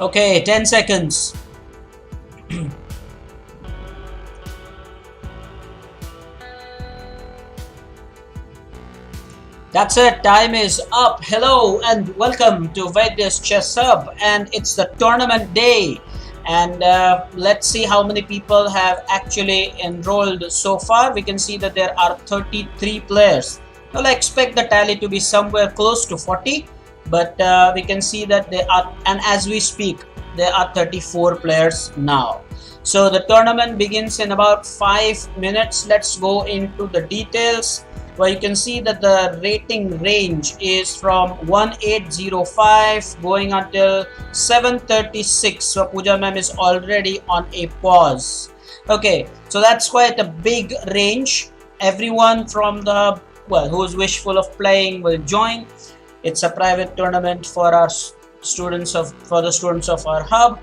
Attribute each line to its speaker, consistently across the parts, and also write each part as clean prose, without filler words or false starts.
Speaker 1: Okay, 10 seconds. That's it, time is up. Hello and welcome to Vaidya's Chess Hub, and it's the tournament day. And let's see how many people have actually enrolled so far. We can see that there are 33 players. Well, I expect the tally to be somewhere close to 40, but we can see that there are, and as we speak, there are 34 players now. So the tournament begins in about 5 minutes. Let's go into the details. Well, you can see that the rating range is from 1805 going until 736. So Pooja ma'am is already on a pause. Okay, so that's quite a big range. Everyone from the, well, who's wishful of playing will join. It's a private tournament for our students for the students of our hub.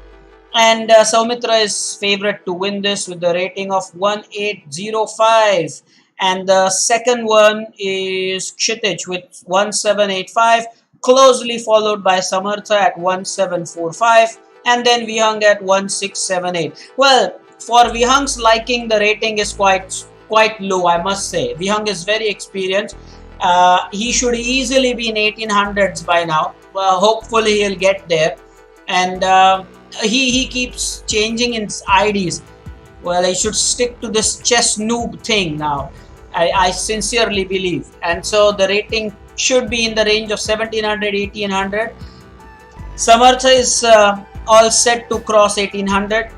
Speaker 1: And Saumitra is favorite to win this with the rating of 1805. And the second one is Kshitij with 1785, closely followed by Samartha at 1745, and then Vihang at 1678. Well, for Vihang's liking, the rating is quite low, I must say. Vihang is very experienced. He should easily be in 1800s by now. Well, hopefully he'll get there. And he keeps changing his IDs. Well, he should stick to this chess noob thing now. I sincerely believe. And so the rating should be in the range of 1700, 1800. Samartha is all set to cross 1800.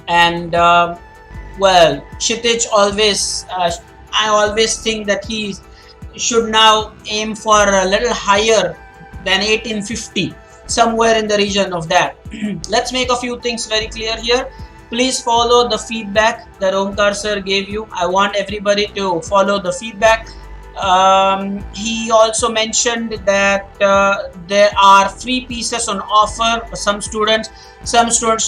Speaker 1: And well, Kshitij always, I always think that he should now aim for a little higher than 1850. Somewhere in the region of that. Let's make a few things very clear here. Please follow the feedback that Omkar sir gave you. I want everybody to follow the feedback. He also mentioned that there are free pieces on offer for some students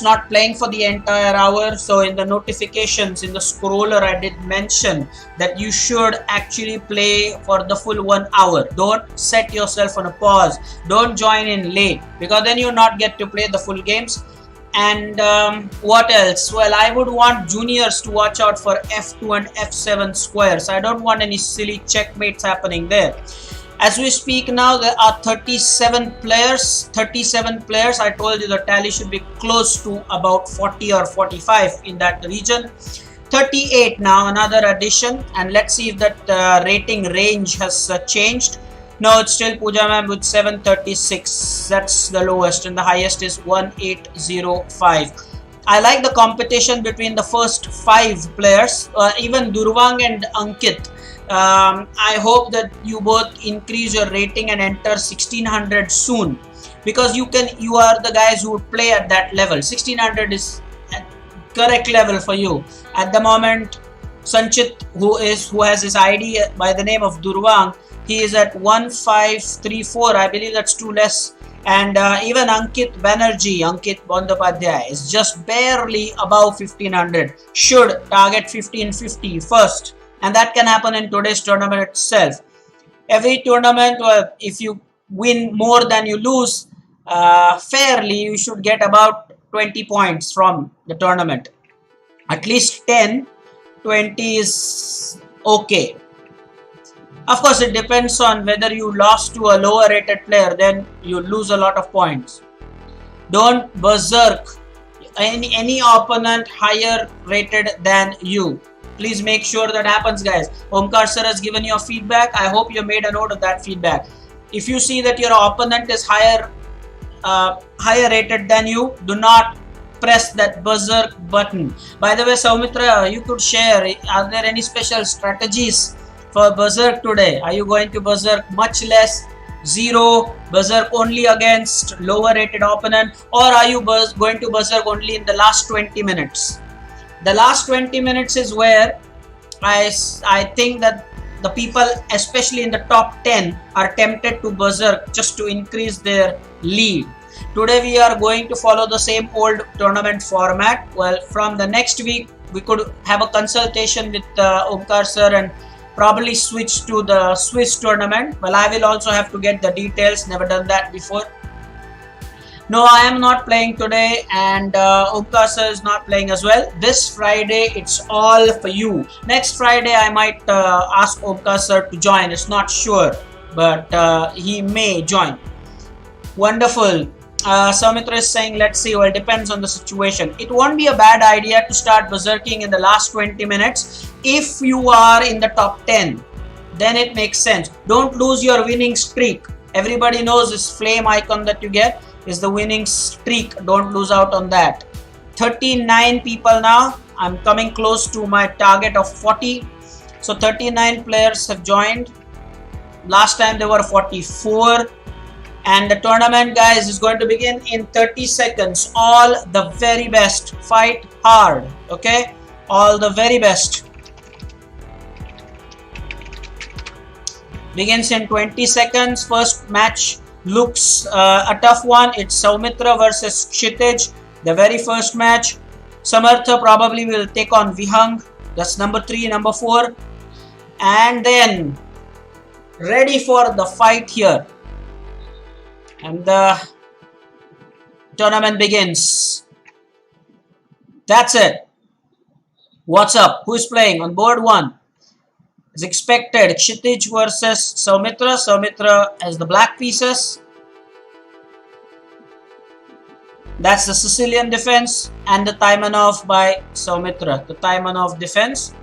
Speaker 1: not playing for the entire hour. So in the notifications, in the scroller, I did mention that you should actually play for the full 1 hour. Don't set yourself on a pause. Don't join in late, because then you not get to play the full games. And what else? Well, I would want juniors to watch out for f2 and f7 squares. I don't want any silly checkmates happening there. As we speak now, there are 37 players. I told you the tally should be close to about 40 or 45 in that region. 38 now, another addition. And let's see if that rating range has changed. No, it's still Pooja ma'am with 736. That's the lowest, and the highest is 1805. I like the competition between the first 5 players, even Durvang and Ankit. I hope that you both increase your rating and enter 1600 soon, because you are the guys who would play at that level. 1600 is a correct level for you. At the moment, Sanchit, who has his ID by the name of Durvang, he is at 1534. I believe that's too less. And even Ankit Bandarjee is just barely above 1500. Should target 1550 first. And that can happen in today's tournament itself. Every tournament, if you win more than you lose fairly, you should get about 20 points from the tournament. At least 10, 20 is okay. Of course, it depends on whether you lost to a lower rated player, then you lose a lot of points. Don't berserk any opponent higher rated than you. Please make sure that happens, guys. Omkar sir has given you a feedback. I hope you made a note of that feedback. If you see that your opponent is higher rated than you, do not press that berserk button. By the way, Saumitra, you could share, are there any special strategies for berserk today? Are you going to berserk much less, 0, berserk only against lower rated opponent, or are you going to berserk only in the last 20 minutes? The last 20 minutes is where I think that the people, especially in the top 10, are tempted to berserk just to increase their lead. Today we are going to follow the same old tournament format. Well, from the next week we could have a consultation with Omkar sir and probably switch to the Swiss tournament. Well, I will also have to get the details, never done that before. No, I am not playing today, and Omkar sir is not playing as well. This Friday, it's all for you. Next Friday, I might ask Omkar sir to join. It's not sure, but he may join. Wonderful. Soumitra is saying, let's see. Well, it depends on the situation. It won't be a bad idea to start berserking in the last 20 minutes if you are in the top 10. Then it makes sense. Don't lose your winning streak. Everybody knows this flame icon that you get is the winning streak. Don't lose out on that. 39 people now. I'm coming close to my target of 40. So 39 players have joined. Last time there were 44. And the tournament, guys, is going to begin in 30 seconds. All the very best. Fight hard. Okay? All the very best. Begins in 20 seconds. First match looks a tough one. It's Soumitra versus Kshitij. The very first match. Samartha probably will take on Vihang. That's number 3, number 4. And then ready for the fight here. And the tournament begins. That's it. What's up? Who's playing? On board 1. As expected, Kshitij versus Soumitra. Soumitra has the black pieces. That's the Sicilian defense and the Taimanov by Soumitra. The Taimanov defense.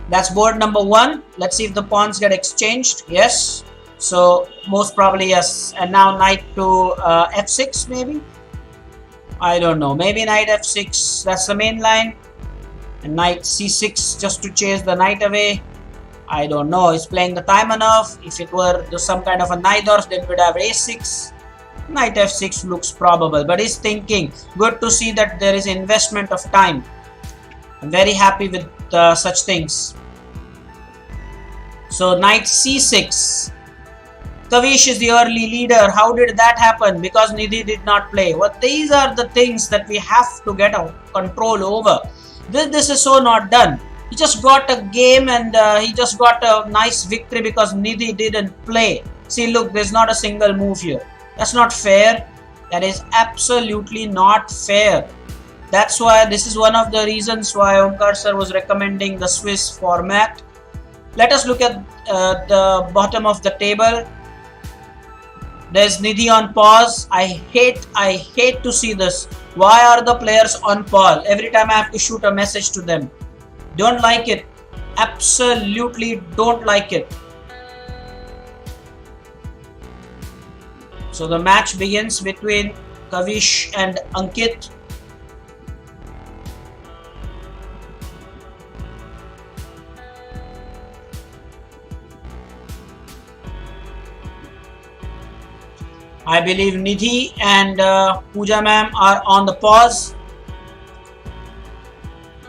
Speaker 1: That's board number 1. Let's see if the pawns get exchanged. Yes. So most probably yes. And now knight to f6 maybe. I don't know. Maybe knight f6. That's the main line. And knight c6 just to chase the knight away. I don't know. He's playing the Taimanov. If it were some kind of a Najdorf, then we'd have a6. Knight f6 looks probable. But he's thinking. Good to see that there is investment of time. I'm very happy with such things. So knight c6. Kavish is the early leader. How did that happen? Because Nidhi did not play. Well, these are the things that we have to get a control over. This is so not done. He just got a game and he just got a nice victory because Nidhi didn't play. See, look, there's not a single move here. That's not fair. That is absolutely not fair. That's why this is one of the reasons why Omkar sir was recommending the Swiss format. Let us look at the bottom of the table. There's Nidhi on pause. I hate to see this. Why are the players on pause? Every time I have to shoot a message to them. Don't like it. Absolutely don't like it. So the match begins between Kavish and Ankit. I believe Nidhi and Pooja ma'am are on the pause.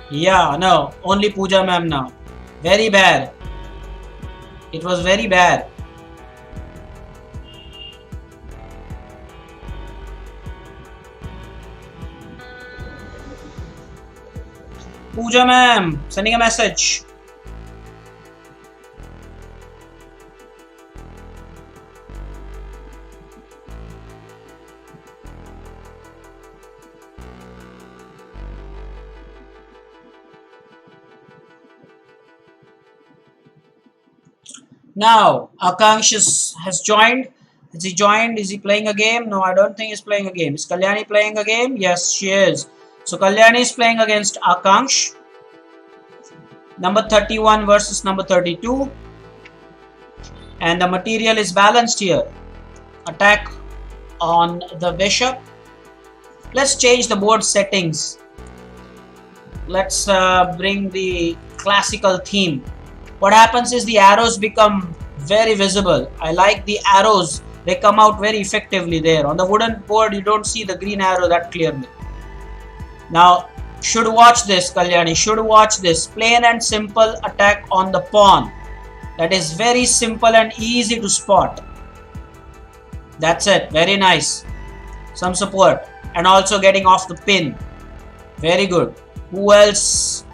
Speaker 1: Yeah, no, only Pooja ma'am now. Very bad. It was very bad. Pooja ma'am, sending a message. Now, Akanksh has joined. Has he joined? Is he playing a game? No, I don't think he's playing a game. Is Kalyani playing a game? Yes, she is. So, Kalyani is playing against Akanksh. Number 31 versus number 32. And the material is balanced here. Attack on the bishop. Let's change the board settings. Let's bring the classical theme. What happens is the arrows become very visible. I like the arrows. They come out very effectively there. On the wooden board, you don't see the green arrow that clearly. Now, should watch this, Kalyani. Should watch this. Plain and simple attack on the pawn. That is very simple and easy to spot. That's it. Very nice. Some support. And also getting off the pin. Very good. Who else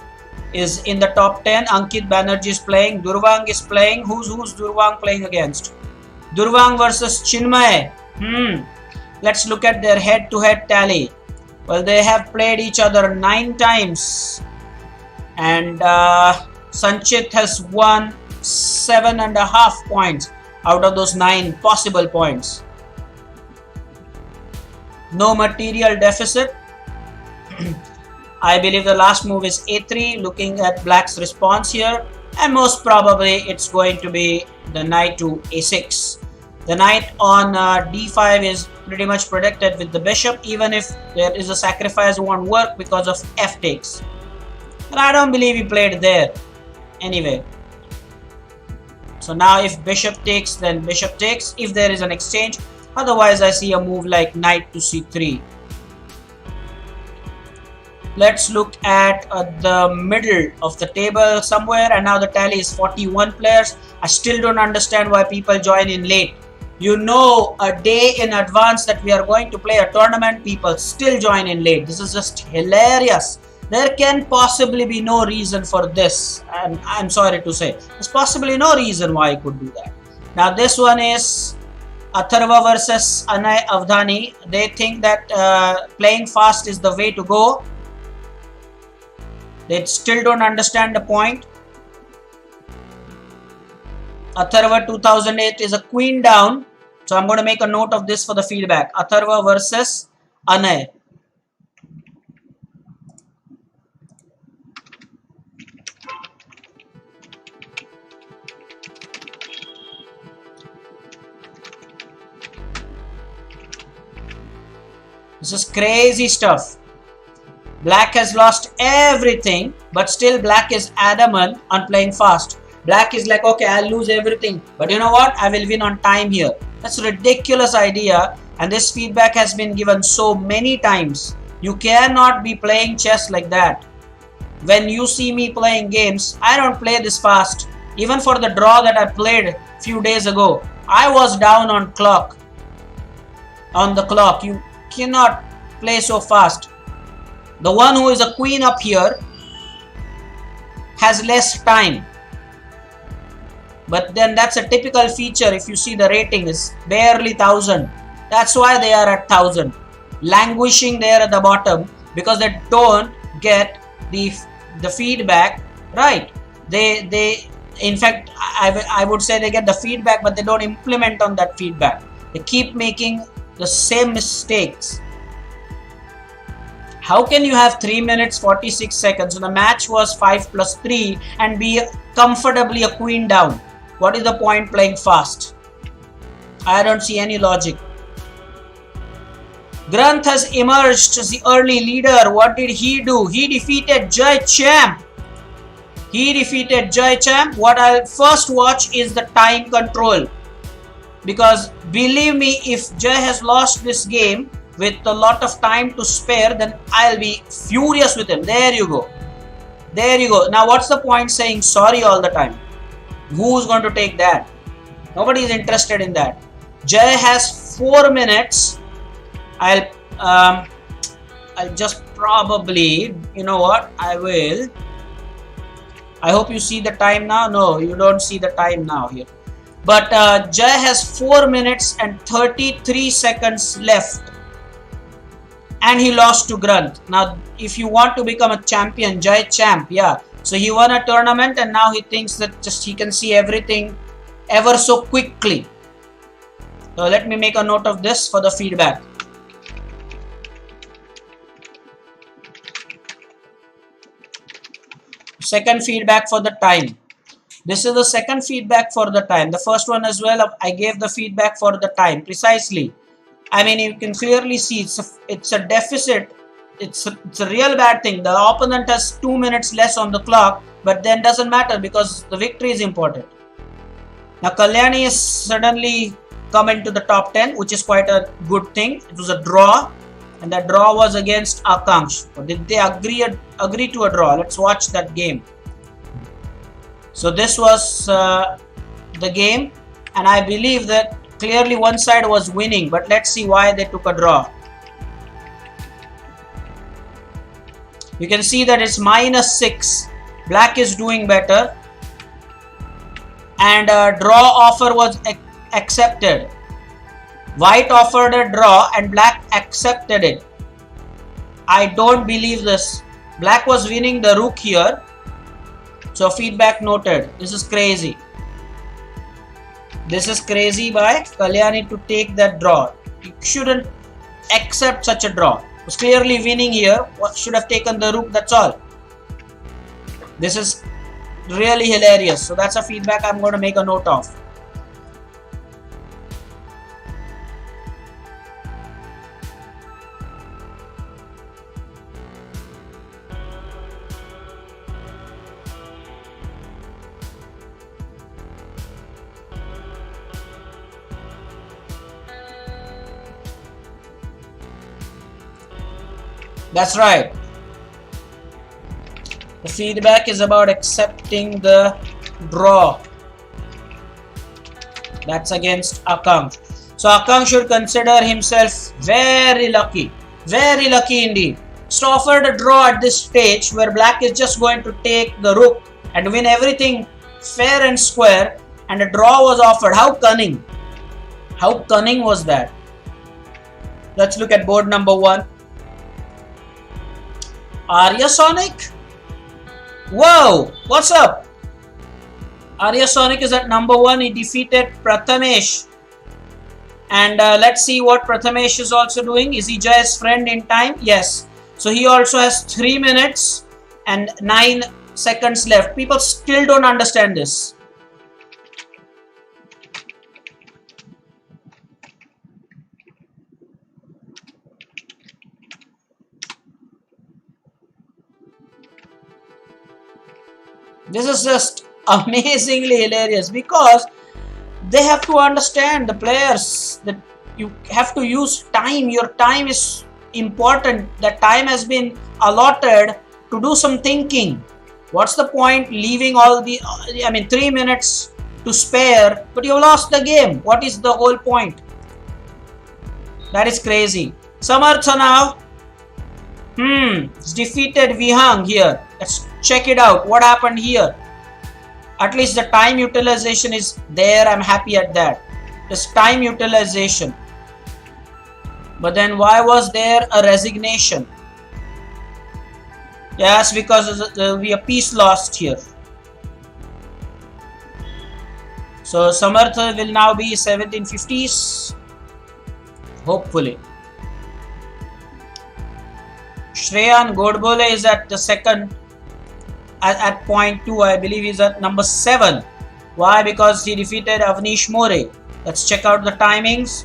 Speaker 1: is in the top 10? Ankit Banerjee is playing. Durvang is playing. Who's Durvang playing against? Durvang versus Chinmay. Let's look at their head-to-head tally. Well, they have played each other 9 times, and Sanchit has won 7.5 points out of those 9 possible points. No material deficit. I believe the last move is a3, looking at black's response here, and most probably it's going to be the knight to a6. The knight on d5 is pretty much protected with the bishop, even if there is a sacrifice, it won't work because of f takes. But I don't believe he played there anyway. So now if bishop takes, then bishop takes, if there is an exchange. Otherwise I see a move like knight to c3. Let's look at the middle of the table somewhere, and now the tally is 41 players. I still don't understand why people join in late. You know, a day in advance that we are going to play a tournament, people still join in late. This is just hilarious. There can possibly be no reason for this, and I'm sorry to say, there's possibly no reason why I could do that. Now this one is Atharva versus Anay Avdhani. They think that playing fast is the way to go. They still don't understand the point. Atharva 2008 is a queen down. So I'm going to make a note of this for the feedback. Atharva versus Anay. This is crazy stuff. Black has lost everything, but still black is adamant on playing fast. Black is like, okay, I'll lose everything, but you know what? I will win on time here. That's a ridiculous idea, and this feedback has been given so many times. You cannot be playing chess like that. When you see me playing games, I don't play this fast. Even for the draw that I played a few days ago, I was down on the clock. You cannot play so fast. The one who is a queen up here has less time. But then that's a typical feature. If you see the rating is barely 1000. That's why they are at 1000. Languishing there at the bottom because they don't get the feedback right. They in fact, I would say they get the feedback, but they don't implement on that feedback. They keep making the same mistakes. How can you have 3 minutes 46 seconds when the match was 5 plus 3 and be comfortably a queen down? What is the point playing fast? I don't see any logic. Granth has emerged as the early leader. What did he do? He defeated Jai Champ. What I'll first watch is the time control. Because believe me, if Jai has lost this game with a lot of time to spare, then I'll be furious with him. There you go. Now what's the point saying sorry all the time? Who's going to take that? Nobody is interested in that. Jai has 4 minutes. I'll just probably, you know what, I hope you see the time now. No, you don't see the time now here. But Jai has 4 minutes and 33 seconds left. And he lost to Granth. Now, if you want to become a champion, Jai Champ, yeah. So he won a tournament and now he thinks that just he can see everything ever so quickly. So let me make a note of this for the feedback. Second feedback for the time. This is the second feedback for the time. The first one as well, I gave the feedback for the time precisely. I mean, you can clearly see it's a deficit. It's a real bad thing. The opponent has 2 minutes less on the clock, but then doesn't matter because the victory is important. Now Kalyani has suddenly come into the top 10, which is quite a good thing. It was a draw, and that draw was against Akanksh. Or did they agree to a draw? Let's watch that game. So this was the game, and I believe that clearly one side was winning, but let's see why they took a draw. You can see that it's -6. Black is doing better, and a draw offer was accepted. White offered a draw and black accepted it. I don't believe this. Black was winning the rook here. So feedback noted. This is crazy. This is crazy by Kalyani to take that draw. You shouldn't accept such a draw. It was clearly winning here. What should have taken the rook, that's all. This is really hilarious. So that's a feedback I'm going to make a note of. That's right. The feedback is about accepting the draw. That's against Akang. So Akang should consider himself very lucky. Very lucky indeed. So offered a draw at this stage where black is just going to take the rook and win everything fair and square, and a draw was offered. How cunning. How cunning was that? Let's look at board number 1. Arya Sonic? Whoa! What's up? Arya Sonic is at number 1. He defeated Prathamesh. And let's see what Prathamesh is also doing. Is he Jay's friend in time? Yes. So he also has 3 minutes and 9 seconds left. People still don't understand this. This is just amazingly hilarious because they have to understand, the players, that you have to use time. Your time is important. That time has been allotted to do some thinking. What's the point leaving all the 3 minutes to spare, but you lost the game? What is the whole point? That is crazy. Samartha now. It's defeated Vihang here. Let's check it out. What happened here? At least the time utilization is there. I'm happy at that. This time utilization. But then why was there a resignation? Yes, because there will be a piece lost here. So Samartha will now be 1750s. Hopefully. Shreyan Godbole is at the second, at point 2. I believe he's at number 7. Why? Because he defeated Avnish More. Let's check out the timings.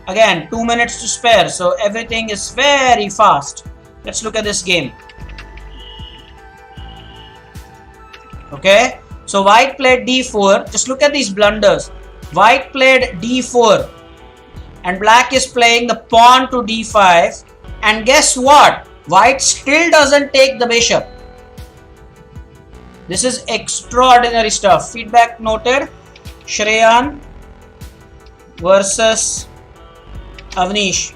Speaker 1: Again, 2 minutes to spare, so everything is very fast. Let's look at this game. Okay, so white played d4. Just look at these blunders. White played d4 and black is playing the pawn to d5, and guess what? White still doesn't take the bishop. This is extraordinary stuff. Feedback noted. Shreyan versus Avnish.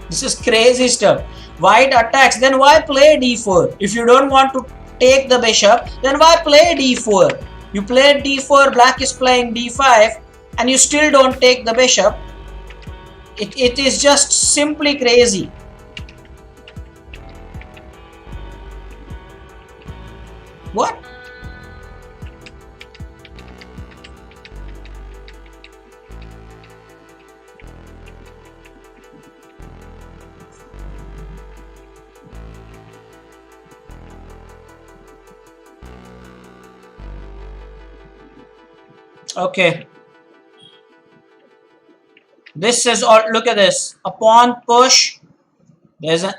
Speaker 1: This is crazy stuff. White attacks. Then why play d4? If you don't want to take the bishop, then why play d4? You played d4, black is playing d5, and you still don't take the bishop. It is just simply crazy. What? Okay. This is all. Look at this. A pawn push. There's an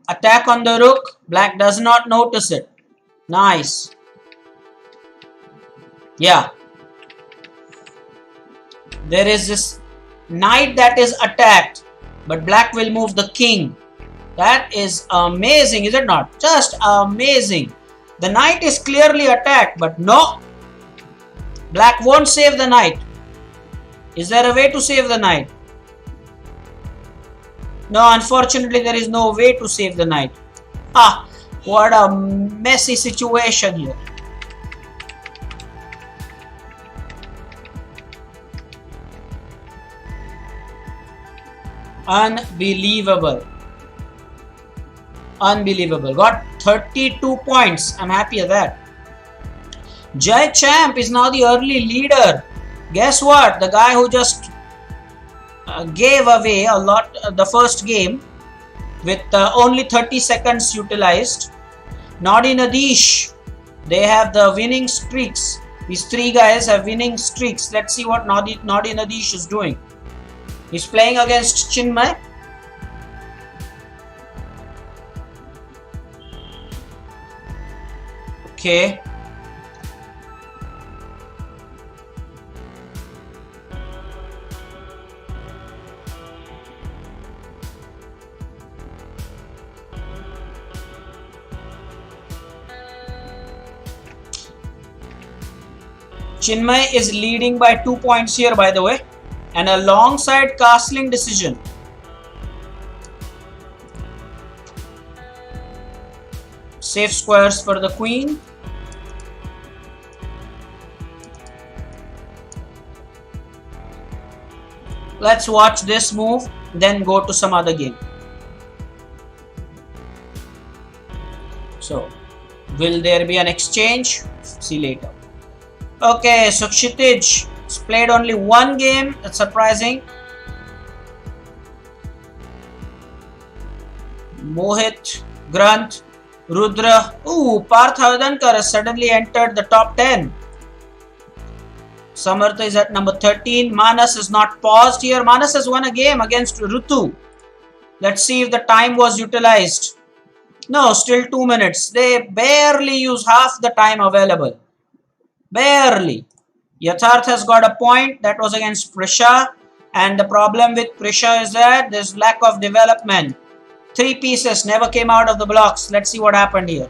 Speaker 1: attack on the rook. Black does not notice it. Nice. Yeah. There is this knight that is attacked, but black will move the king. That is amazing, is it not? Just amazing. The knight is clearly attacked, but no. Black won't save the knight. Is there a way to save the knight? No, unfortunately there is no way to save the knight. Ah, what a messy situation here. Unbelievable. Unbelievable. Got 32 points. I'm happy at that. Jai Champ is now the early leader. Guess what? The guy who just gave away a lot the first game with only 30 seconds utilized. Naughty Nadish, they have the winning streaks. These three guys have winning streaks. Let's see what Naughty Nadish is doing. He's playing against Chinmay. Okay. Chinmay is leading by 2 points here, by the way, and alongside castling decision. Safe squares for the queen. Let's watch this move, then go to some other game. So, will there be an exchange? See later. Okay, so Kshitij has played only one game. That's surprising. Mohit, Granth, Rudra. Ooh, Parth Hardankar has suddenly entered the top 10. Samartha is at number 13. Manas is not paused here. Manas has won a game against Rutu. Let's see if the time was utilized. No, still 2 minutes. They barely use half the time available. Barely. Yatharth has got a point. That was against Prisha. And the problem with Prisha is that there's lack of development. 3 pieces never came out of the blocks. Let's see what happened here.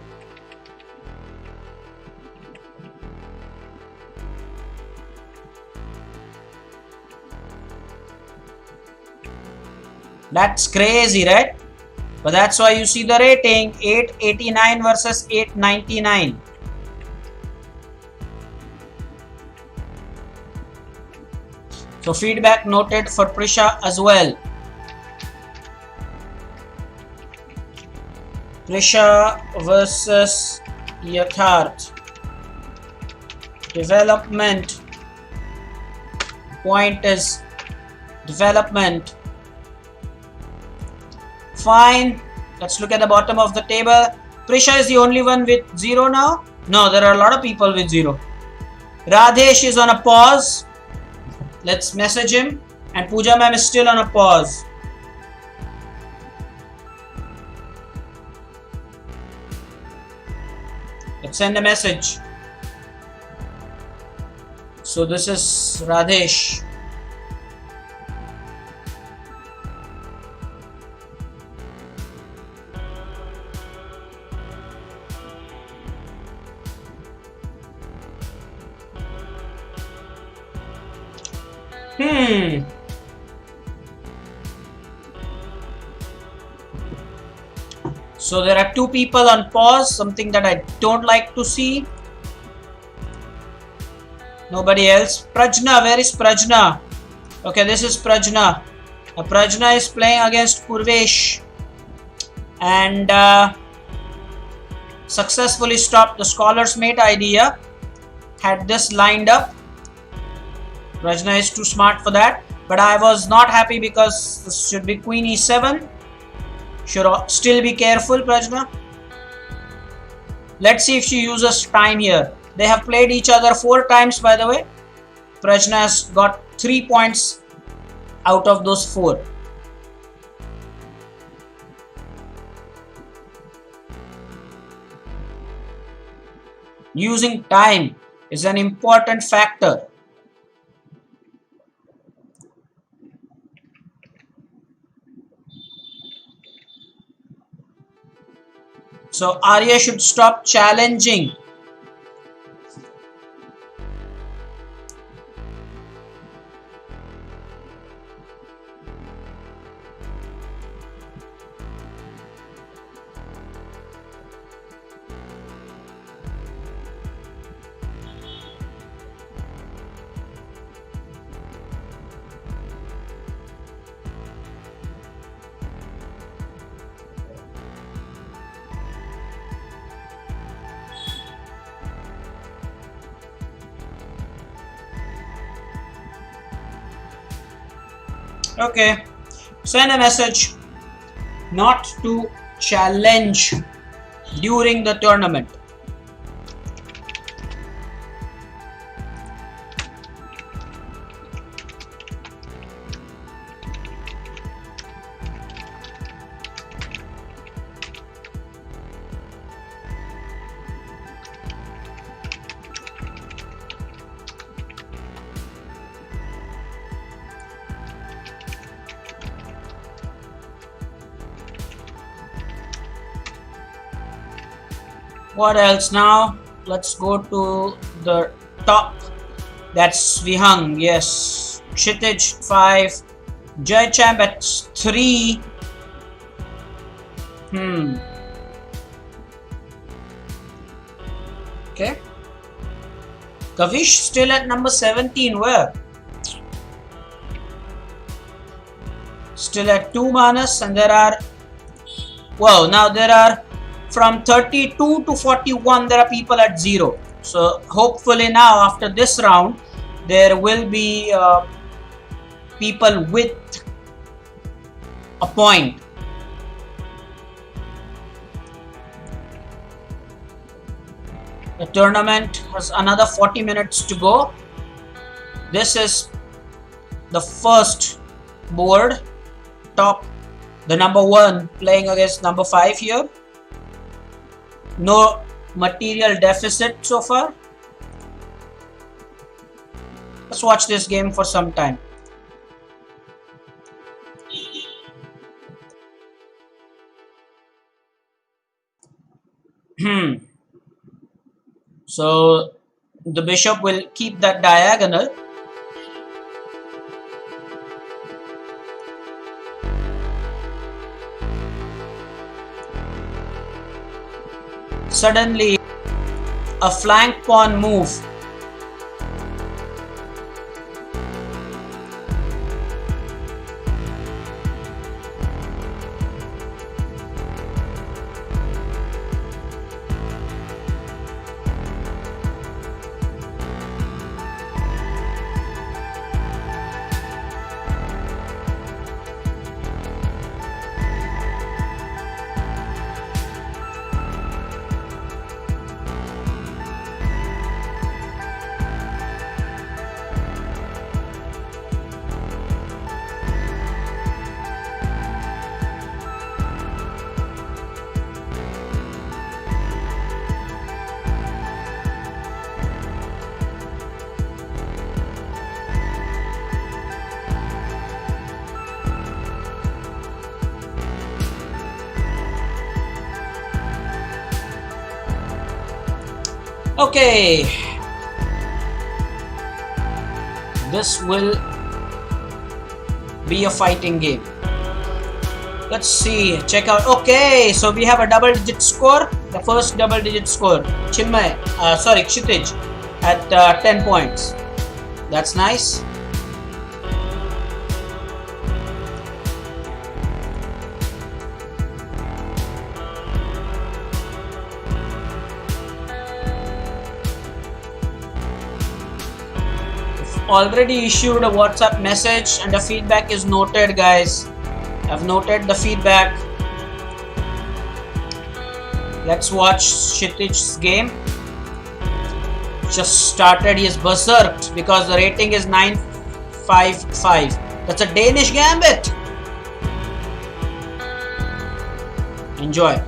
Speaker 1: That's crazy, right? But that's why you see the rating 889 versus 899. So feedback noted for Prisha as well. Prisha versus Yatharth. Development. Point is development. Fine. Let's look at the bottom of the table. Prisha is the only one with 0 now. No, there are a lot of people with 0. Radhesh is on a pause. Let's message him. And Pooja ma'am is still on a pause. Let's send a message. So this is Radhesh. So there are 2 people on pause, something that I don't like to see. Nobody else. Prajna, where is Prajna? Okay, this is Prajna. Prajna is playing against Purvesh and successfully stopped the scholar's mate idea. Had this lined up. Prajna is too smart for that, but I was not happy because this should be Queen E7. Should still be careful, Prajna. Let's see if she uses time here. They have played each other 4 times, by the way. Prajna has got 3 points out of those 4. Using time is an important factor. So Arya should stop challenging. Okay, send a message not to challenge during the tournament. What else now? Let's go to the top. That's Vihang, yes. Kshitij 5. Jai Champ at 3. Okay. Kavish still at number 17. Where? Still at 2 Manas, and there are, well, now there are from 32 to 41, there are people at 0. So hopefully now after this round, there will be people with a point. The tournament has another 40 minutes to go. This is the first board, top, the number 1 playing against number 5 here. No material deficit so far. Let's watch this game for some time. So the bishop will keep that diagonal. Suddenly, a flank pawn move. Okay, this will be a fighting game. Let's see, check out. Okay, so we have a double-digit score. The first double-digit score, Kshitij at 10 points. That's nice. Already issued a WhatsApp message and the feedback is noted, guys. I've noted the feedback. Let's watch Kshitij's game. Just started. He is berserked because the rating is 955. That's a Danish gambit. Enjoy.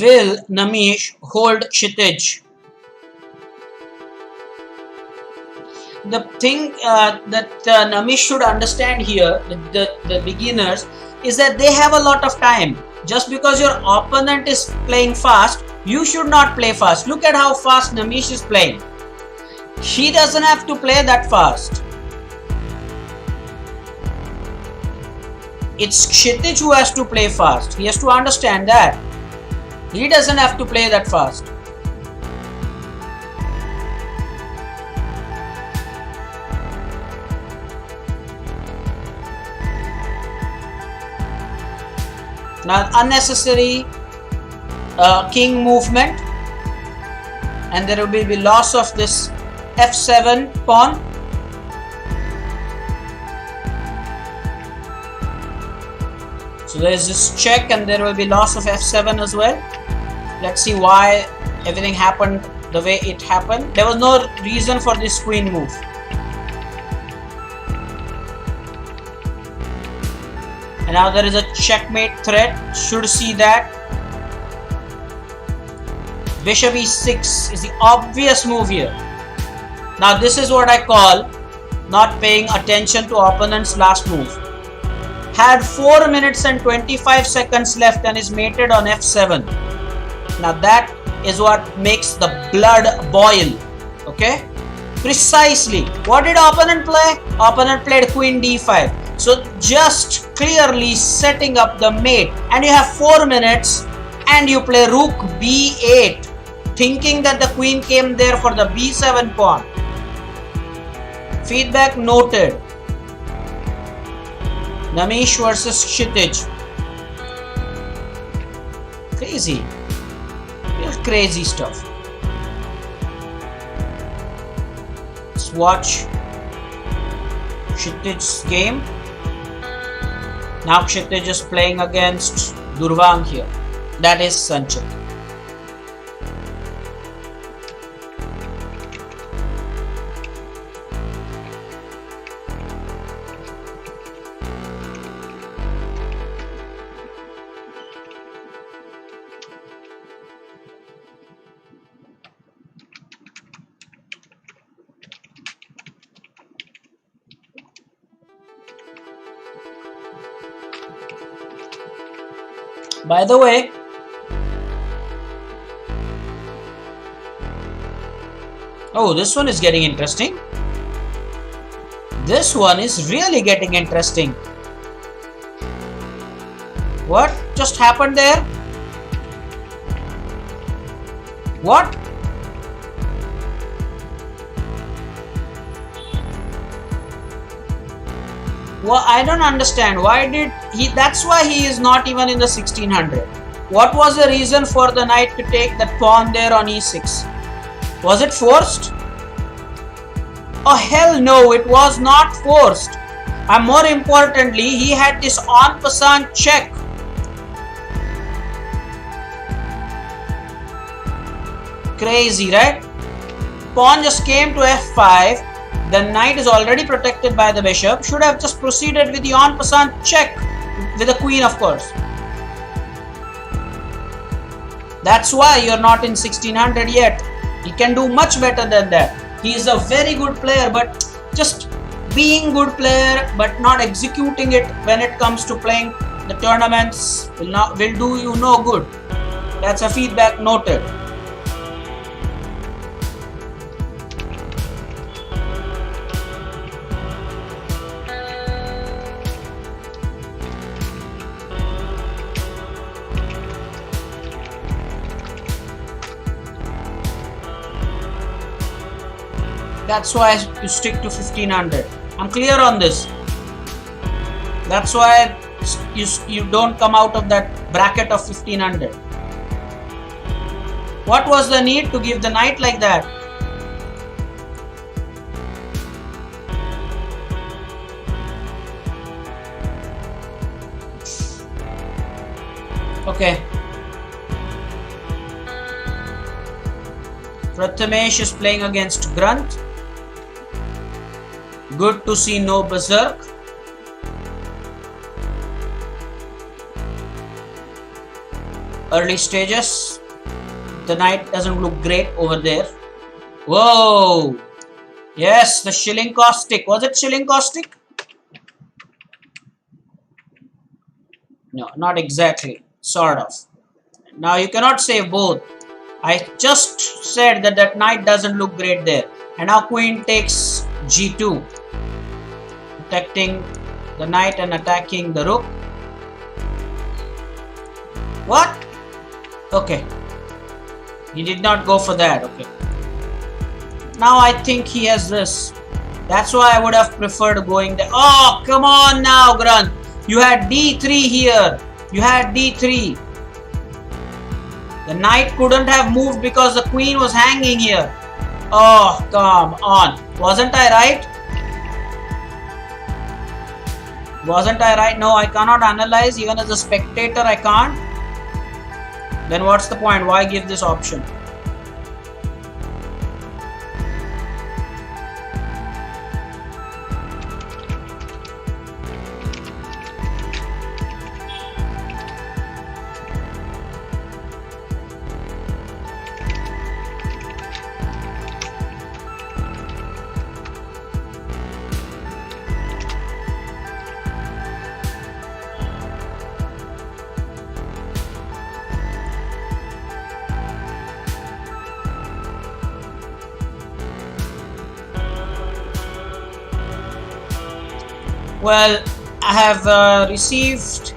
Speaker 1: Will Namish hold Kshitij? The thing that Namish should understand here, the beginners, is that they have a lot of time. Just because your opponent is playing fast, you should not play fast. Look at how fast Namish is playing. He doesn't have to play that fast. It's Kshitij who has to play fast. He has to understand that. He doesn't have to play that fast. Now unnecessary king movement, and there will be loss of this f7 pawn. So there is this check and there will be loss of f7 as well. Let's see why everything happened the way it happened. There was no reason for this queen move. And now there is a checkmate threat. Should see that. Bishop e6 is the obvious move here. Now this is what I call not paying attention to opponent's last move. Had 4 minutes and 25 seconds left and is mated on f7. Now that is what makes the blood boil. Okay? Precisely. What did opponent play? Opponent played queen d5. So just clearly setting up the mate. And you have 4 minutes and you play rook b8. Thinking that the queen came there for the b7 pawn. Feedback noted. Namish versus Kshitij. Crazy. Real crazy stuff. Let's watch Kshitij's game. Now Kshitij is playing against Durvang here. That is Sanchit. By the way, oh, this one is getting interesting. This one is really getting interesting. What just happened there? What? Well, I don't understand. Why did he? That's why he is not even in the 1600. What was the reason for the knight to take that pawn there on e6? Was it forced? Oh hell no, it was not forced. And more importantly, he had this en passant check. Crazy, right? Pawn just came to f5. The knight is already protected by the bishop. Should have just proceeded with the en passant check with the queen, of course. That's why you're not in 1600 yet. He can do much better than that. He is a very good player, but just being good player but not executing it when it comes to playing the tournaments will do you no good. That's a feedback noted. That's why you stick to 1500. I'm clear on this. That's why you don't come out of that bracket of 1500. What was the need to give the knight like that? Okay. Prathamesh is playing against Grunt. Good to see no berserk. Early stages. The knight doesn't look great over there. Whoa! Yes, the shilling caustic. Was it shilling caustic? No, not exactly. Sort of. Now you cannot say both. I just said that that knight doesn't look great there. And now queen takes g2. Protecting the knight and attacking the rook. What? Okay, he did not go for that. Okay, now I think he has this. That's why I would have preferred going there. Oh, come on now, Grant. You had d3 here. You had d3. The knight couldn't have moved because the queen was hanging here. Oh, come on. Wasn't I right? Wasn't I right? No, I cannot analyze. Even as a spectator, I can't. Then what's the point? Why give this option? Well, I have received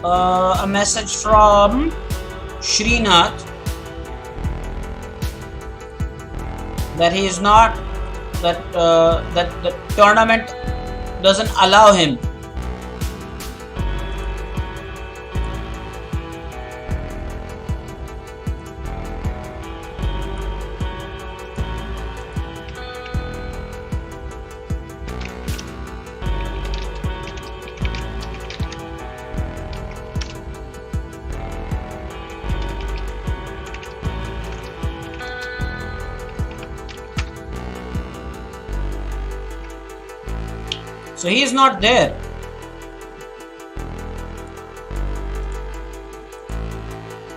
Speaker 1: a message from Srinath that he is not, that the tournament doesn't allow him. So he is not there.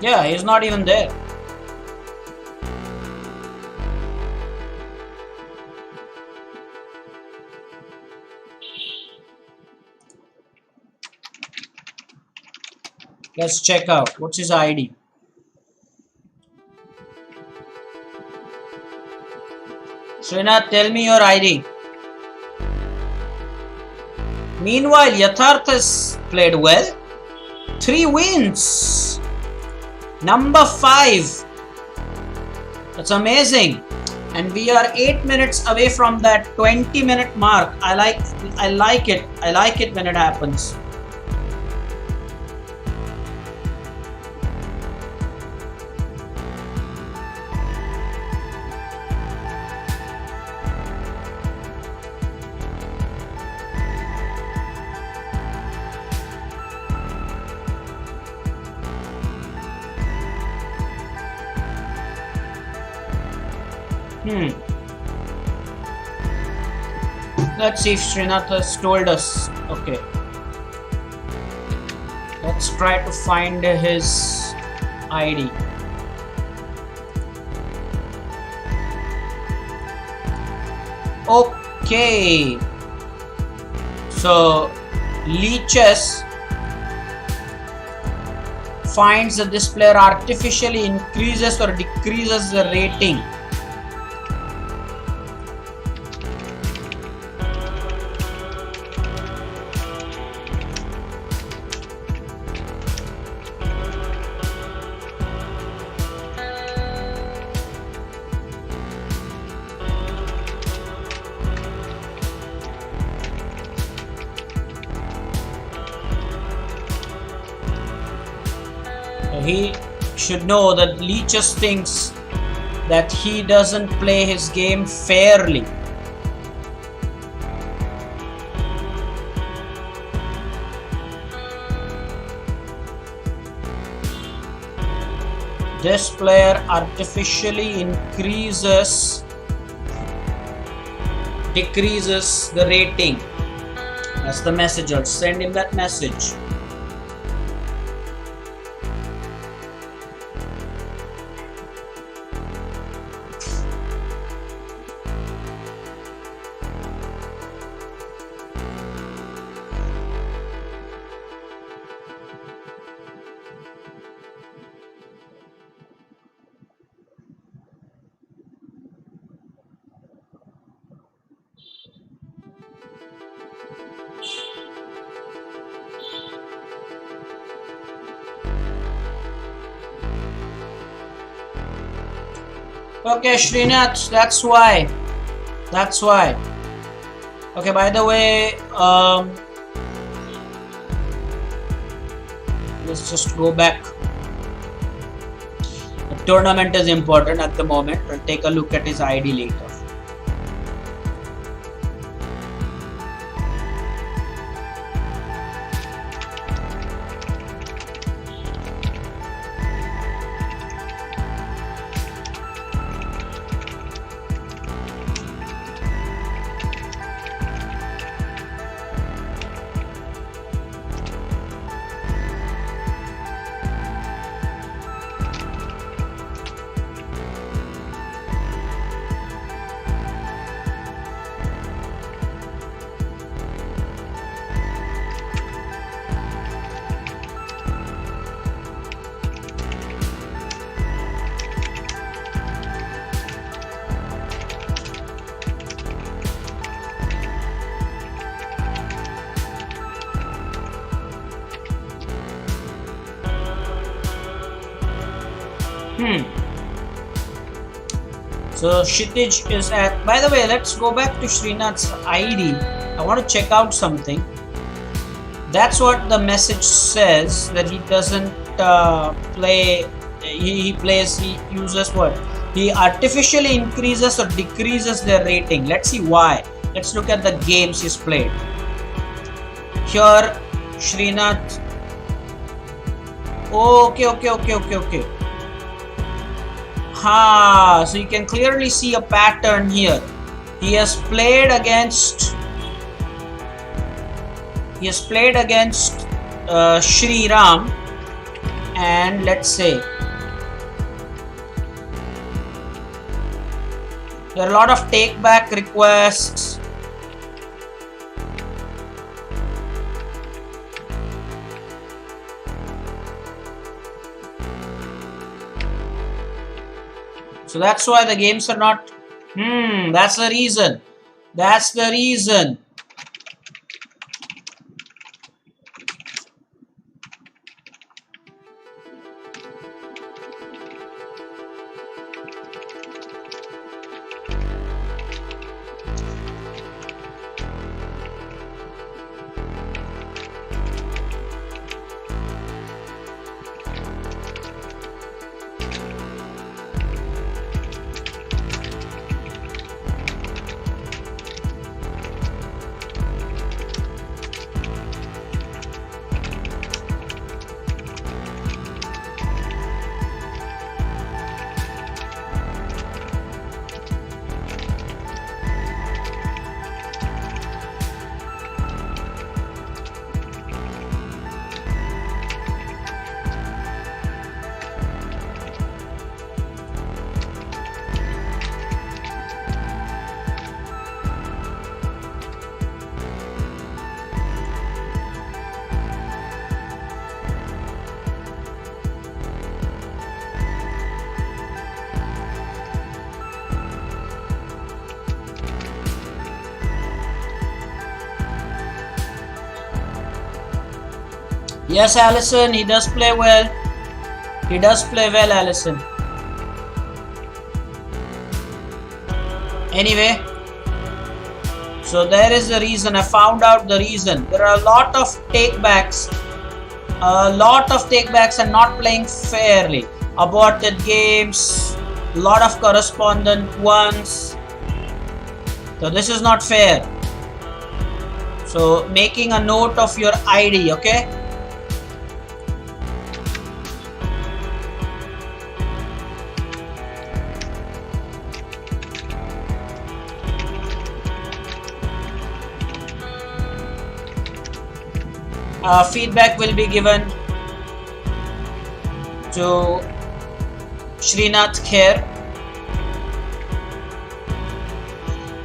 Speaker 1: Yeah, he is not even there. Let's check out. What's his ID? Srinath, tell me your ID. Meanwhile, Yatharth has played well. 3 wins. Number 5. That's amazing. And we are 8 minutes away from that 20-minute mark. I like it. I like it when it happens. Let's see if Srinath has told us. Okay. Let's try to find his ID. Okay. So, Leeches finds that this player artificially increases or decreases the rating. He should know that Leeches thinks that he doesn't play his game fairly. This player artificially decreases the rating. That's the message. I'll send him that message. Okay, Srinath, that's why. That's why. Okay, by the way, let's just go back. The tournament is important at the moment. We'll take a look at his ID later. So Kshitij is at. By the way, let's go back to Srinath's ID. I want to check out something. That's what the message says, that he doesn't play. He plays. He uses what? He artificially increases or decreases their rating. Let's see why. Let's look at the games he's played. Here, Srinath. Okay. So you can clearly see a pattern here. He has played against Shri Ram, and let's say there are a lot of take back requests. So that's why the games are not. That's the reason. That's the reason. Yes, Allison, he does play well. He does play well, Allison. Anyway, so there is the reason. I found out the reason. There are a lot of takebacks. And not playing fairly. Aborted games, a lot of correspondent ones. So this is not fair. So making a note of your ID, okay? Feedback will be given to Srinath Kher.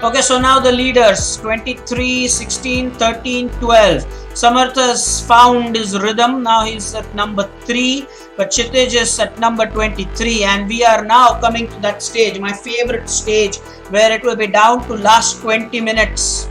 Speaker 1: Okay, so now the leaders 23, 16, 13, 12. Samarth has found his rhythm. Now he's at number 3, but Kshitij is at number 23, and we are now coming to that stage, my favorite stage, where it will be down to last 20 minutes.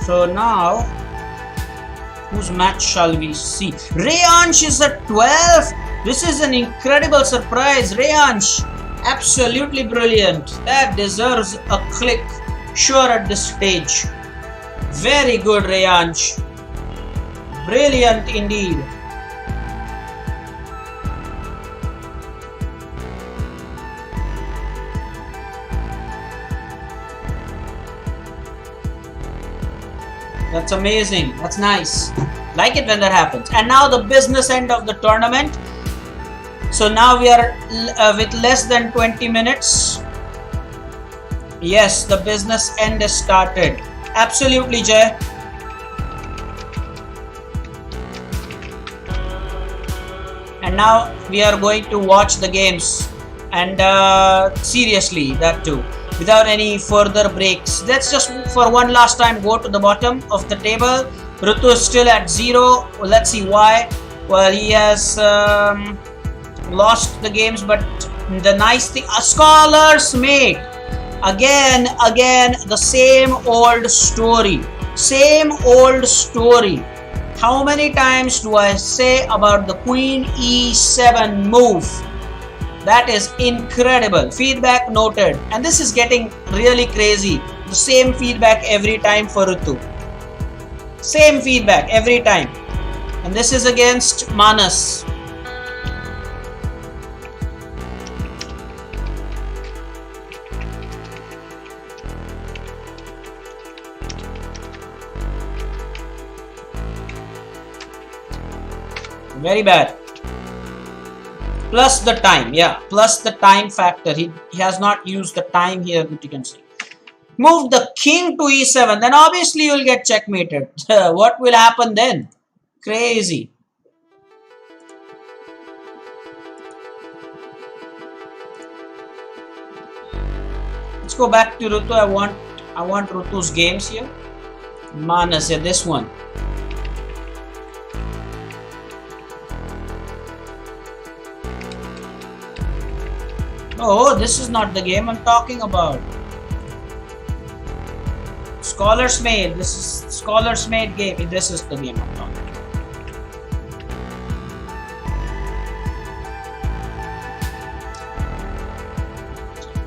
Speaker 1: So now, whose match shall we see? Rehansh is at 12. This is an incredible surprise. Rehansh, absolutely brilliant. That deserves a click, sure, at this stage. Very good, Rehansh. Brilliant indeed. That's amazing. That's nice. Like it when that happens. And now the business end of the tournament. So now we are with less than 20 minutes. Yes, the business end has started. Absolutely, Jay. And now we are going to watch the games. And seriously, that too. Without any further breaks. Let's just for one last time go to the bottom of the table. Ritu is still at 0. Well, let's see why. Well, he has lost the games, but the nice thing, a scholar's mate. Again, the same old story. Same old story. How many times do I say about the Queen E7 move? That is incredible. Feedback noted. And this is getting really crazy. The same feedback every time for Ritu. Same feedback every time. And this is against Manas. Very bad. Plus the time, yeah, plus the time factor. He has not used the time here that you can see. Move the king to e7, then obviously you'll get checkmated. What will happen then? Crazy. Let's go back to Ritu. I want Ritu's games here. Manas, yeah, this one. Oh, this is not the game I'm talking about. Scholar's Made. This is Scholar's Made game. This is the game I'm talking about.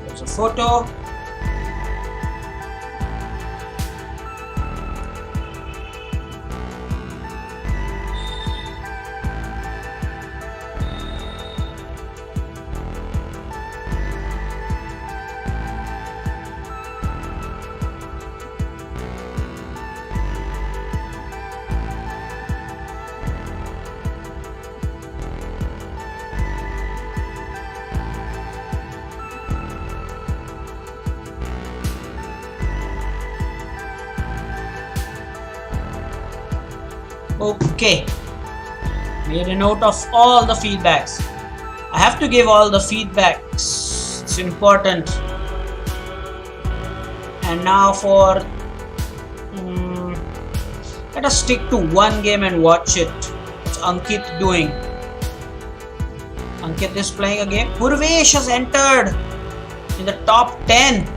Speaker 1: There's a photo. Okay, made a note of all the feedbacks. I have to give all the feedbacks, it's important. And now for let us stick to one game and watch it. What's Ankit doing? Ankit is playing a game. Purvesh has entered in the top 10.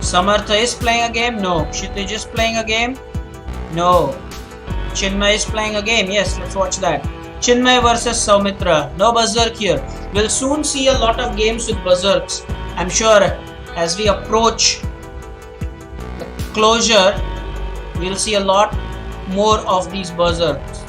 Speaker 1: Samartha is playing a game? No. Kshitij is playing a game? No. Chinmay is playing a game? Yes, let's watch that. Chinmay versus Saumitra. No berserk here. We'll soon see a lot of games with berserks. I'm sure as we approach the closure, we'll see a lot more of these berserks.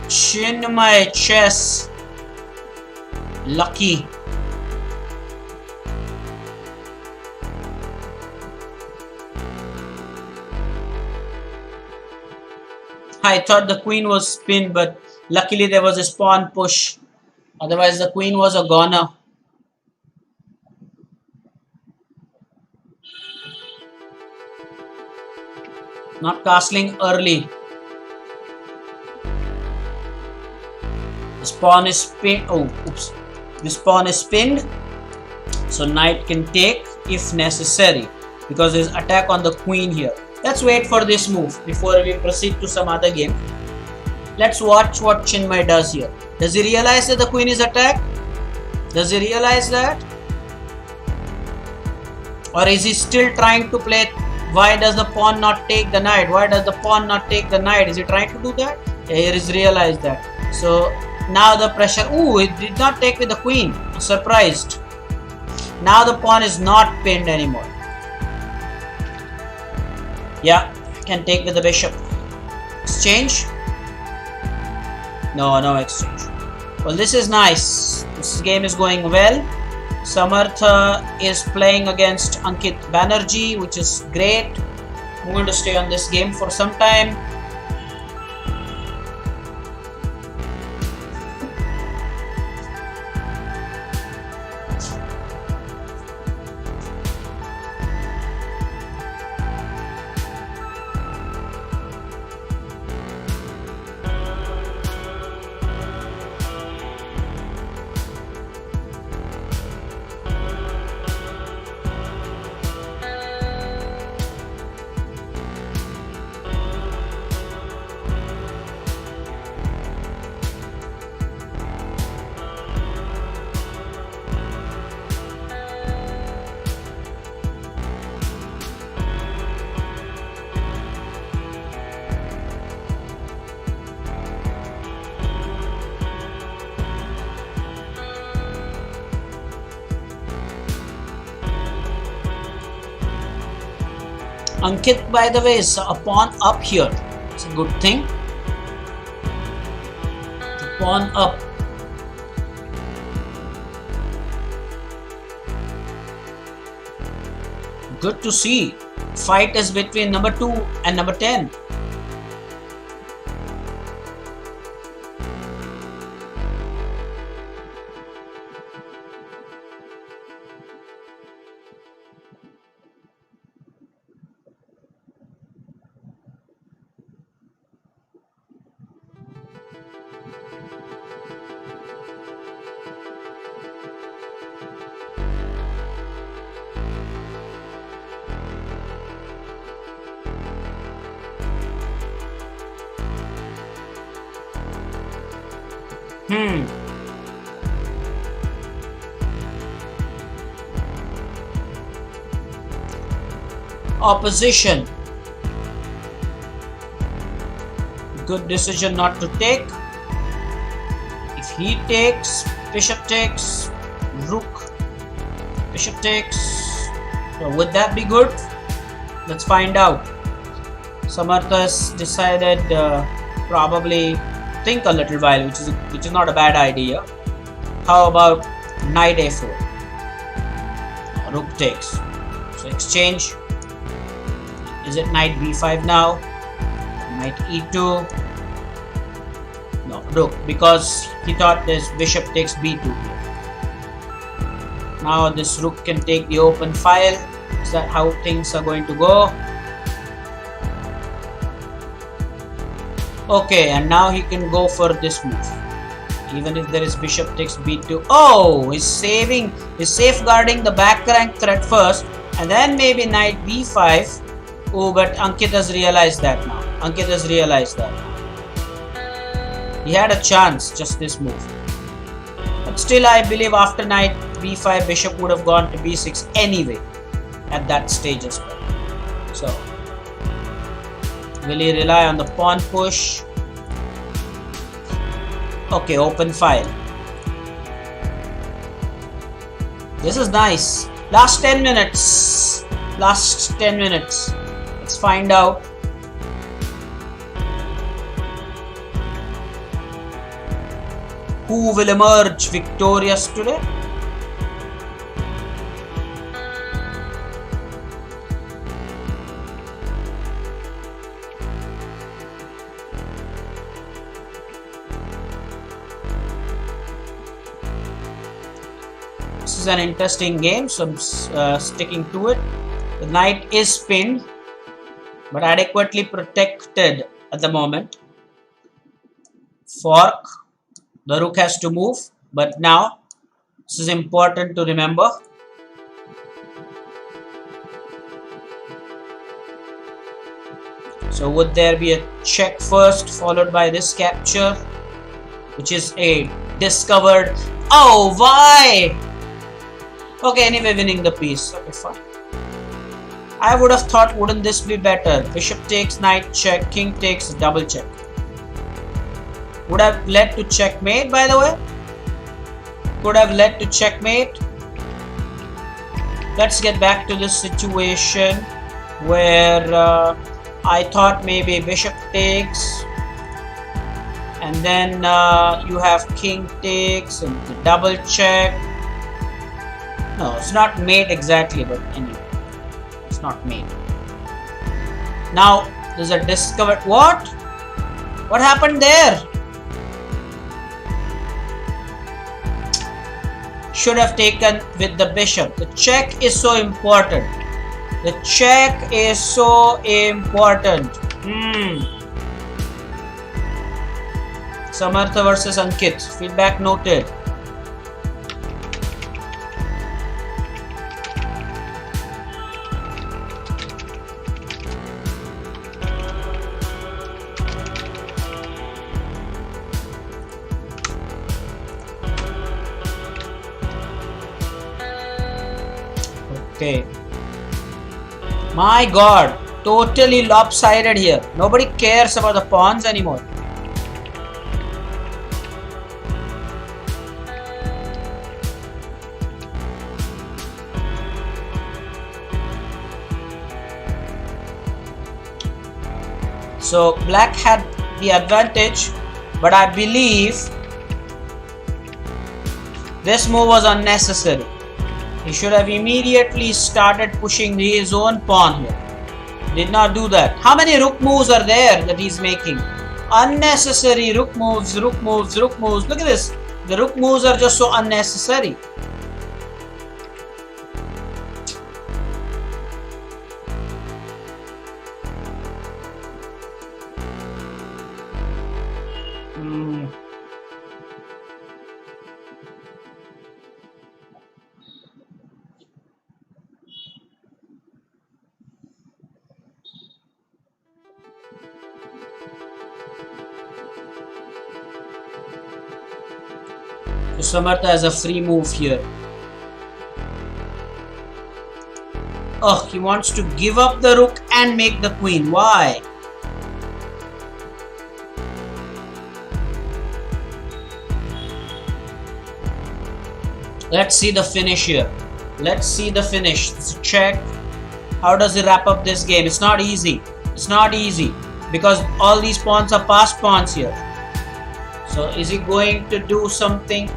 Speaker 1: Chinmay chess. Lucky. I thought the queen was spin, but luckily there was a pawn push. Otherwise the queen was a goner. Not castling early. This pawn is pinned. Oh, oops. This pawn is pinned. So knight can take if necessary. because his attack on the queen here. Let's wait for this move before we proceed to some other game. Let's watch what Chinmay does here. Does he realize that the queen is attacked? Does he realize that? Or is he still trying to play? Why does the pawn not take the knight? Why does the pawn not take the knight? Is he trying to do that? Yeah, he has realized that. So now the pressure. Ooh, it did not take with the queen. Surprised. Now the pawn is not pinned anymore. Yeah, can take with the bishop. Exchange? No exchange. Well, this is nice. This game is going well. Samartha is playing against Ankit Banerjee, which is great. I'm going to stay on this game for some time. Ankit, by the way, is a pawn up here. It's a good thing. The pawn up. Good to see. Fight is between number 2 and number 10. Opposition. Good decision not to take. If he takes, bishop takes, rook, bishop takes. So would that be good? Let's find out. Samartha's decided probably think a little while, which is not a bad idea. How about knight a4? Rook takes. So exchange. Is it knight b5 now? Knight e2. No, rook, because he thought this bishop takes b2 here. Now this rook can take the open file. Is that how things are going to go? Okay, and now he can go for this move. Even if there is bishop takes b2. Oh, he's safeguarding the back rank threat first, and then maybe knight b5. Oh, but Ankit has realized that now. Ankit has realized that. He had a chance, just this move. But still, I believe after knight b5, bishop would have gone to b6 anyway at that stage as well. So, will he rely on the pawn push? Okay, open file. This is nice. Last 10 minutes. Last 10 minutes. Let's find out. Who will emerge victorious today? This is an interesting game, so I'm sticking to it. The knight is pinned, but adequately protected at the moment. Fork. The rook has to move, but now this is important to remember. So would there be a check first, followed by this capture, which is a discovered. Oh, why? Okay, anyway, winning the piece. Okay, fine. I would have thought, wouldn't this be better? Bishop takes, knight check, king takes, double check. Would have led to checkmate, by the way. Could have led to checkmate. Let's get back to this situation where I thought maybe bishop takes, and then you have king takes and the double check. No, it's not mate exactly, but anyway, it's not mate. Now there's a discovered. What happened there? Should have taken with the bishop. The check is so important. The check is so important. Samartha versus Ankit. Feedback noted. Okay. My God, totally lopsided here. Nobody cares about the pawns anymore. So black had the advantage, but I believe this move was unnecessary. He should have immediately started pushing his own pawn here. Did not do that. How many rook moves are there that he's making? Unnecessary rook moves, rook moves, rook moves. Look at this. The rook moves are just so unnecessary. So Samartha has a free move here. Oh, he wants to give up the rook and make the queen. Why? Let's see the finish here. Let's see the finish. It's a check. How does he wrap up this game? It's not easy. It's not easy because all these pawns are passed pawns here. So is he going to do something,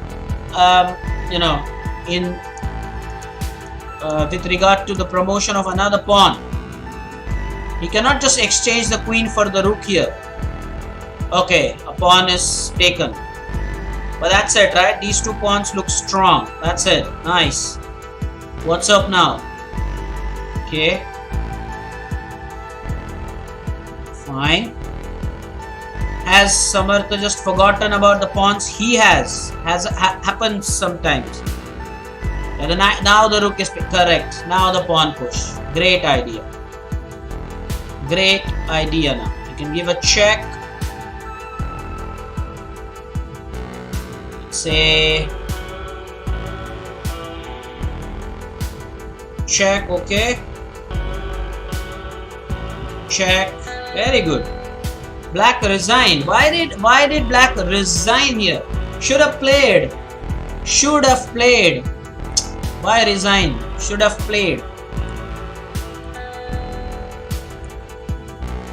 Speaker 1: with regard to the promotion of another pawn? He cannot just exchange the queen for the rook here. Okay, a pawn is taken. But that's it, right? These two pawns look strong. That's it. Nice. What's up now? Okay. Fine. Has Samartha just forgotten about the pawns? He has. Happens sometimes. And now the rook is correct. Now the pawn push. Great idea. Great idea now. You can give a check. Say check. Okay. Check. Very good. Black resigned. Why did Black resign here? Should have played. Should have played. Why resign? Should have played.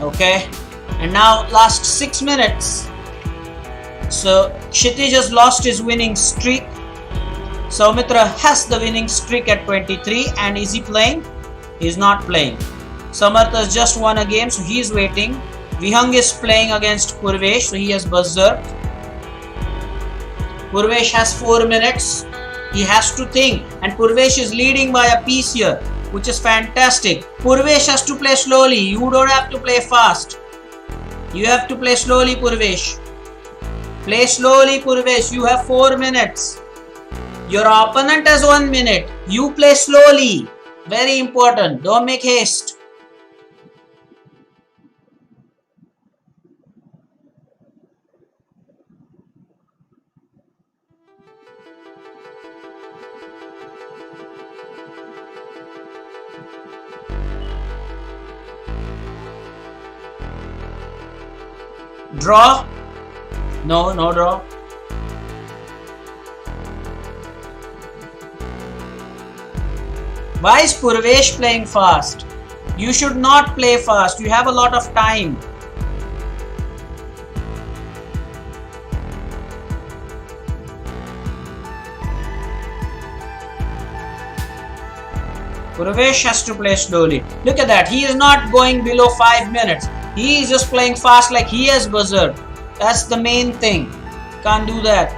Speaker 1: Okay. And now last 6 minutes. So Kshitij has lost his winning streak. Soumitra has the winning streak at 23. And is he playing? He is not playing. Samartha has just won a game, so he is waiting. Vihang is playing against Purvesh, so he has berserked. Purvesh has 4 minutes. He has to think, and Purvesh is leading by a piece here, which is fantastic. Purvesh has to play slowly. You don't have to play fast. You have to play slowly, Purvesh. Play slowly, Purvesh. You have 4 minutes. Your opponent has 1 minute. You play slowly. Very important. Don't make haste. Draw? No, no draw. Why is Purvesh playing fast? You should not play fast. You have a lot of time. Purvesh has to play slowly. Look at that. He is not going below 5 minutes. He is just playing fast like he has buzzed. That's the main thing. Can't do that.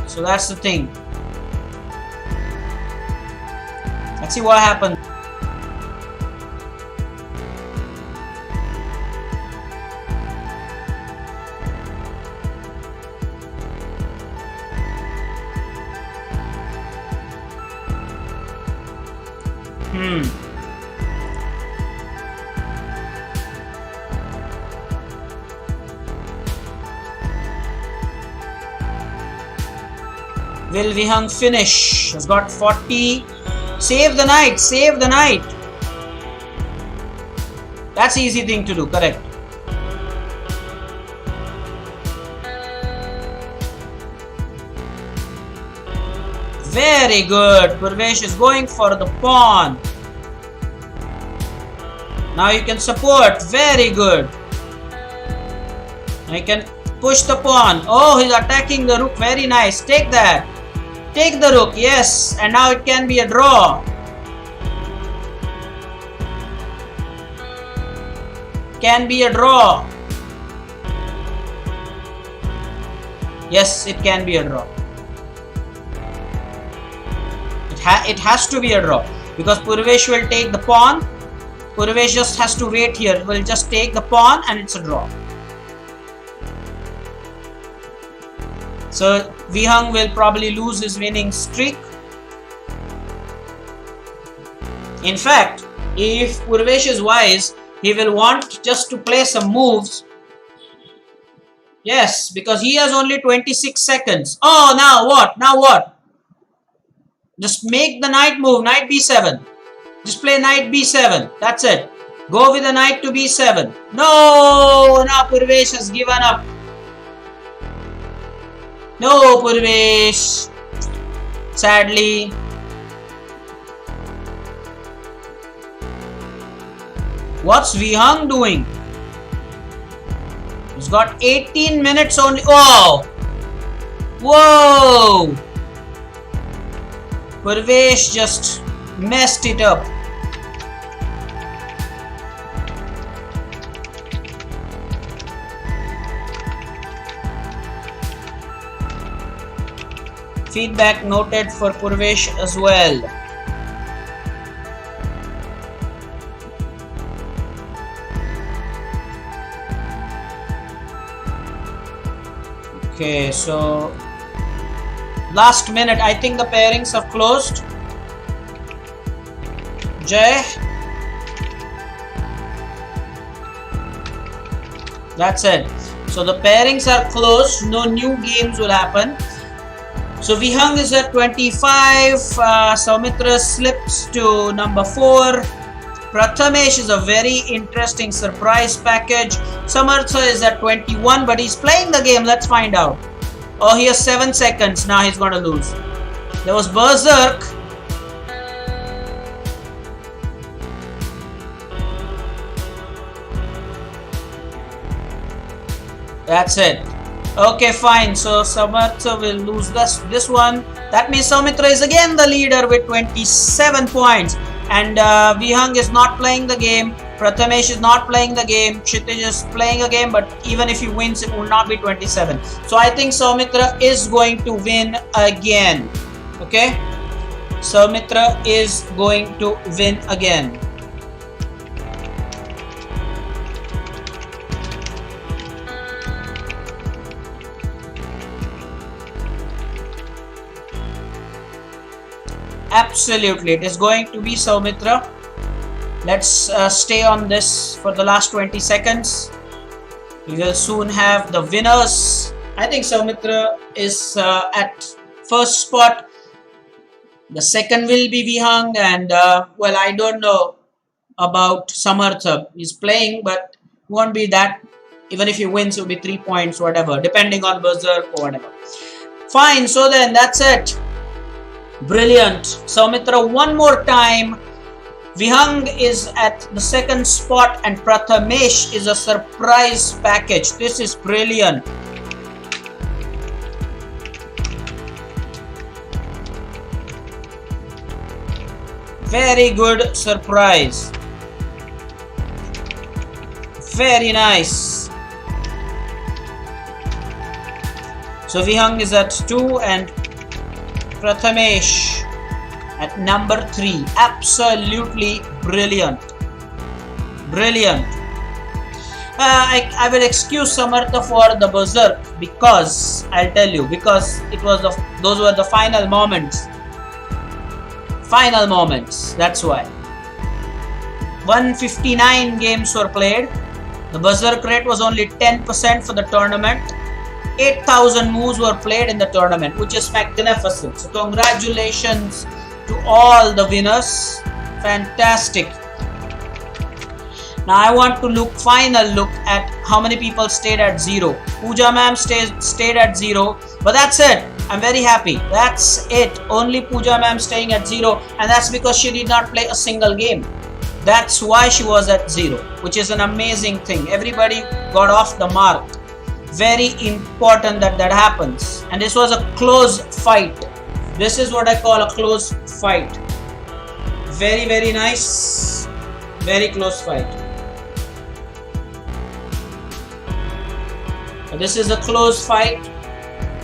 Speaker 1: So that's the thing. Let's see what happens. Will Vihang finish? Has got 40. Save the knight. Save the knight. That's the easy thing to do. Correct. Very good. Purvesh is going for the pawn. Now you can support. Very good. Now you can push the pawn. Oh, he's attacking the rook. Very nice. Take that. Take the rook. Yes. And now it can be a draw. Can be a draw. Yes, it can be a draw. It has to be a draw because Purvesh will take the pawn. Purvesh just has to wait here. Will just take the pawn and it's a draw. So Vihang will probably lose his winning streak. In fact, if Purvesh is wise, he will want just to play some moves. Yes, because he has only 26 seconds. Oh, now what? Now what? Just make the knight move. Knight b7. Just play knight b7. That's it. Go with the knight to b7. No! Now Purvesh has given up. No, Purvesh. Sadly. What's Vihang doing? He's got 18 minutes only. Oh! Whoa! Purvesh just messed it up. Feedback noted for Purvesh as well. Okay, so last minute, I think the pairings are closed. Jay. That's it. So the pairings are closed. No new games will happen. So Vihang is at 25. Soumitra slips to number 4. Prathamesh is a very interesting surprise package. Samartha is at 21, but he's playing the game. Let's find out. Oh, he has 7 seconds. Now he's going to lose. There was Berserk. That's it. Okay, fine. So Samartha will lose this one. That means Soumitra is again the leader with 27 points. And Vihang is not playing the game. Prathamesh is not playing the game. Kshitij is playing a game, but even if he wins, it will not be 27. So I think Soumitra is going to win again. Okay? Soumitra is going to win again. Absolutely, it is going to be Soumitra. Let's stay on this for the last 20 seconds. We will soon have the winners. I think Soumitra is at first spot. The second will be Vihang, and well, I don't know about Samartha. He's playing, but won't be that. Even if he wins, it will be 3 points, whatever, depending on Berserk or whatever. Fine, so then that's it. Brilliant. Soumitra, one more time. Vihang is at the second spot and Prathamesh is a surprise package. This is brilliant. Very good surprise. Very nice. So Vihang is at 2 and Prathamesh at number 3. Absolutely brilliant. Brilliant. I will excuse Samartha for the Berserk because I'll tell you, because it was those were the final moments. Final moments. That's why. 159 games were played. The Berserk rate was only 10% for the tournament. 8,000 moves were played in the tournament, which is magnificent. So congratulations to all the winners. Fantastic. Now I want to final look at how many people stayed at 0. Pooja ma'am stayed at 0, but that's it. I'm very happy. That's it. Only Pooja ma'am staying at 0, and that's because she did not play a single game. That's why she was at 0, which is an amazing thing. Everybody got off the mark. Very important that happens. And this was a close fight. This is what I call a close fight. Very, very nice. Very close fight. This is a close fight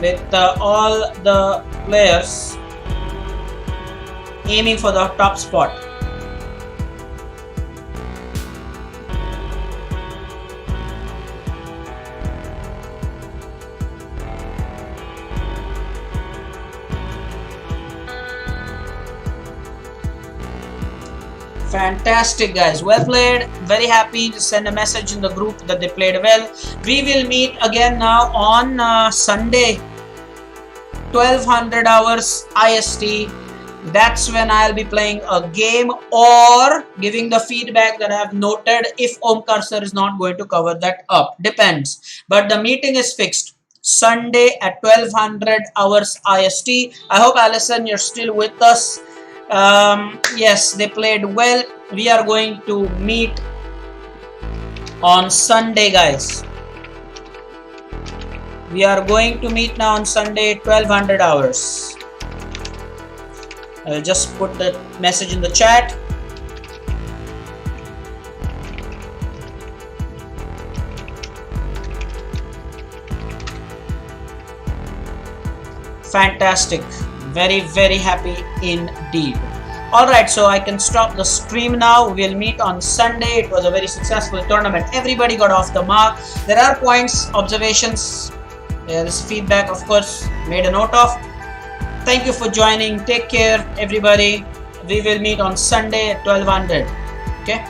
Speaker 1: with all the players aiming for the top spot. Fantastic, guys. Well played. Very happy. Just send a message in the group that they played well. We will meet again now on Sunday, 1200 hours IST. That's when I'll be playing a game or giving the feedback that I have noted if Omkar sir is not going to cover that up. Depends. But the meeting is fixed. Sunday at 1200 hours IST. I hope, Alison, you're still with us. Yes, they played well. We are going to meet on Sunday, guys. We are going to meet now on Sunday, 1200 hours. I'll just put the message in the chat. Fantastic. Very, very happy indeed. Alright, so I can stop the stream now. We'll meet on Sunday. It was a very successful tournament. Everybody got off the mark. There are points, observations. There is feedback, of course, made a note of. Thank you for joining. Take care, everybody. We will meet on Sunday at 1200.